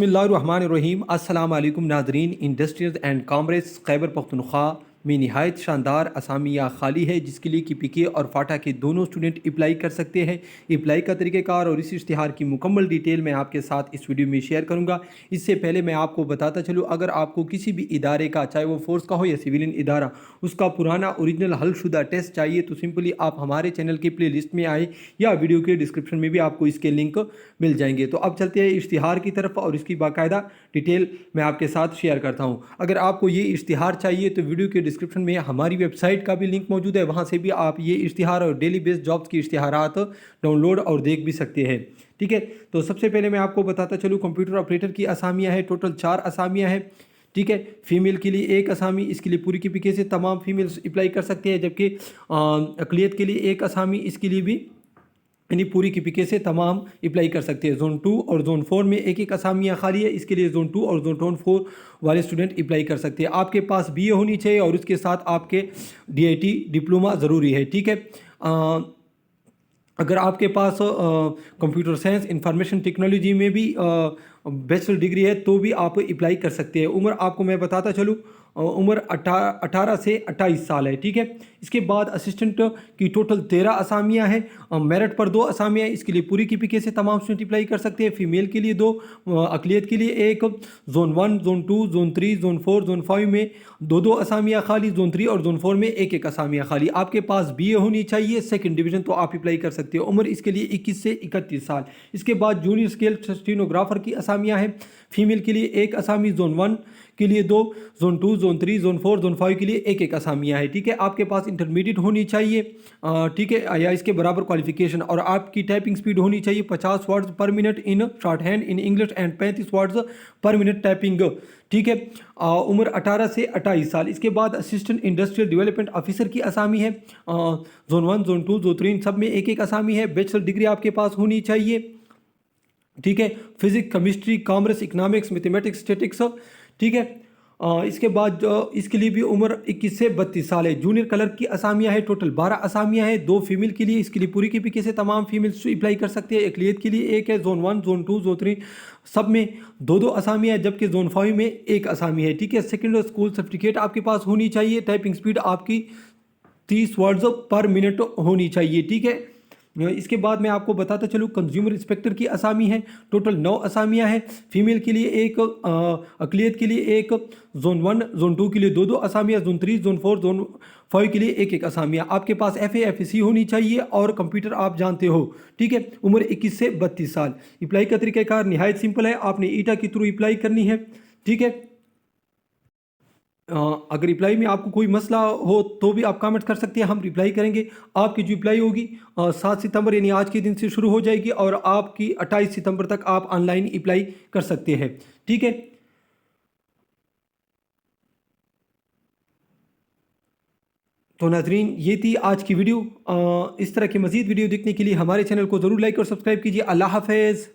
बिस्मिल्लाहिर्रहमानिर्रहीम। अस्सलाम वालेकुम नाज़रीन। Industries and commerce Khyber Pakhtunkhwa में नहायत शानदार असामियाँ खाली है, जिसके लिए कि पीके और फाटा के दोनों स्टूडेंट अप्लाई कर सकते हैं। अप्लाई का तरीक़ाकार और इस इश्तिहार की मुकम्मल डिटेल मैं आपके साथ इस वीडियो में शेयर करूँगा। इससे पहले मैं आपको बताता चलूँ, अगर आपको किसी भी इदारे का, चाहे वो फोर्स का हो या सिविलियन इदारा, उसका पुराना ओरिजिनल हलशुदा टेस्ट चाहिए तो सिंपली आप हमारे चैनल की प्ले लिस्ट में आए या वीडियो के डिस्क्रिप्शन में भी आपको इसके लिंक मिल जाएंगे। तो अब चलते हैं इश्तिहार की तरफ और इसकी बाकायदा डिटेल मैं आपके साथ शेयर करता हूं। अगर आपको ये इश्तिहार चाहिए तो वीडियो के डिस्क्रिप्शन में हमारी वेबसाइट का भी लिंक मौजूद है, वहां से भी आप ये इश्तिहार और डेली बेस्ड जॉब्स की इश्तिहारात डाउनलोड और देख भी सकते हैं। ठीक है, तो सबसे पहले मैं आपको बताता चलूँ, कंप्यूटर ऑपरेटर की असामियाँ हैं। टोटल 4 असामियाँ हैं। ठीक है, फीमेल के लिए एक असामी, इसके लिए पूरी की पीके से तमाम फीमेल्स अप्लाई कर सकते हैं, जबकि अकलियत के लिए एक असामी, इसके लिए भी यानी पूरी की पीके से तमाम अप्लाई कर सकते हैं। जोन 2 और जोन 4 में एक एक असामियाँ खाली है, इसके लिए जोन 2 और जोन 4 वाले स्टूडेंट अप्लाई कर सकते हैं। आपके पास बीए होनी चाहिए और उसके साथ आपके डीआईटी डिप्लोमा ज़रूरी है। ठीक है, अगर आपके पास कंप्यूटर साइंस इंफॉर्मेशन टेक्नोलॉजी में भी बैचलर डिग्री है तो भी आप अप्लाई कर सकते हैं। उम्र आपको मैं बताता चलूँ, उम्र 18 से 28 साल है। ठीक है, इसके बाद असिस्टेंट की टोटल 13 असामियाँ हैं। मेरिट पर 2 असामियाँ हैं, इसके लिए पूरी की पीके से तमाम स्टूडेंट अप्लाई कर सकते हैं। फीमेल के लिए 2, अकलियत के लिए 1, zone 1, zone 2, zone 3, zone 4, zone 5 में 2 असामियाँ खाली, जोन 3 और जोन 4 में 1 असामियाँ खाली। आपके पास बीए होनी चाहिए सेकंड डिवीज़न तो आप अप्लाई कर सकते हो। उम्र इसके लिए 21 से 31 साल। इसके बाद जूनियर स्केल स्टेनोग्राफर की असामियाँ हैं। फीमेल के लिए 1 असामी, जोन 1 के लिए 2, जोन 2, जोन 3, जोन 4, जोन 5 के लिए 1 असामियाँ है। ठीक है, आपके पास इंटरमीडिएट होनी चाहिए, ठीक है, या इसके बराबर क्वालिफिकेशन, और आपकी टाइपिंग स्पीड होनी चाहिए 50 वर्ड्स पर minute in short hand in English and 35 words पर मिनट टाइपिंग। ठीक है, उम्र 18 से 28 साल। इसके बाद असिस्टेंट इंडस्ट्रियल डेवलपमेंट ऑफिसर की असामी है। जोन 1, जोन 2, जोन 3 सब में 1 असामी है। बैचलर डिग्री आपके पास होनी चाहिए। ठीक है, physics, chemistry, commerce, economics, mathematics, statics. ठीक है, इसके बाद इसके लिए भी उम्र 21 से 32 साल है। जूनियर क्लर्क की असामियाँ है, टोटल 12 असामियाँ हैं। 2 फीमेल के लिए, इसके लिए पूरी के पीके से तमाम फीमेल्स अप्लाई कर सकते हैं। अकलियत के लिए 1 है। जोन 1, जोन 2, जोन 3 सब में 2 असामियाँ हैं, जबकि जोन 5 में 1 असामी है। ठीक है, सेकेंड स्कूल सर्टिफिकेट आपके पास होनी चाहिए। टाइपिंग स्पीड आपकी 30 वर्ड्स पर मिनट होनी चाहिए। ठीक है, इसके बाद मैं आपको बताता चलूँ, कंज्यूमर इंस्पेक्टर की असामी है। टोटल 9 असामियाँ हैं। फीमेल के लिए 1, अकलियत के लिए 1, जोन 1, जोन 2 के लिए 2 असामियाँ, जोन 3, जोन 4, जोन 5 के लिए 1 असामियाँ। आपके पास FA FSC होनी चाहिए और कंप्यूटर आप जानते हो। ठीक है, उम्र 21 से 32 साल। अप्लाई का तरीक़ाकार निहायत सिंपल है, आपने ईटा के थ्रू अप्लाई करनी है। ठीक है, अगर रिप्लाई में आपको कोई मसला हो तो भी आप कमेंट कर सकते हैं, हम रिप्लाई करेंगे। आपकी जो रिप्लाई होगी 7 सितंबर यानी आज के दिन से शुरू हो जाएगी और आपकी 28 सितंबर तक आप ऑनलाइन अप्लाई कर सकते हैं। ठीक है, तो नाजरीन ये थी आज की वीडियो। इस तरह की मज़ीद वीडियो देखने के लिए हमारे चैनल को ज़रूर लाइक और सब्सक्राइब कीजिए। अल्लाह हाफ़िज़।